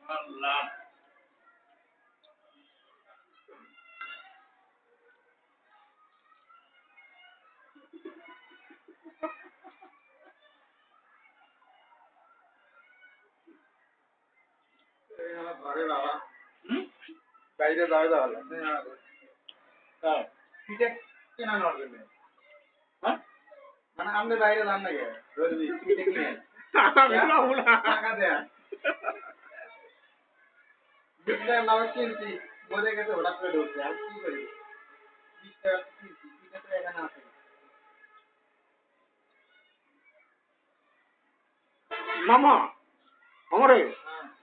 আল্লাহ বাইরে যাওয়া যাওয়া পিঠে কেনা নেওয়ার জন্য মানে আপনি বাইরে যান না গে পিঠে কিনে টাকা দেন পিঠে নামে কিনছি মজে গেছে হঠাৎ করে ঢুকছে আর কি করি 20 টাকা কিনছি পিঠে তো এখানে আছে মামা আমারে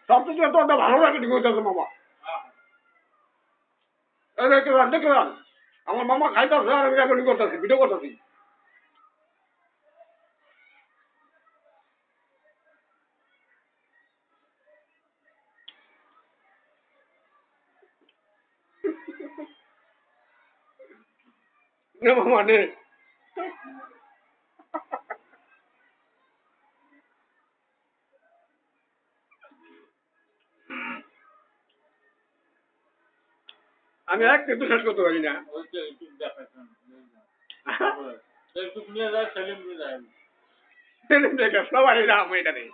সবচেয়ে তো একটা ভালো লাগে ঠিক আছে মামা দেখলাম আমার মামা খাইতেছে আর আমি এখন করতেছি ভিডিও করতেছি মামা নে আমি এক কিন্তু শেষ করতে পারি না সেলিম দেখে সবাই রাম এটা নেই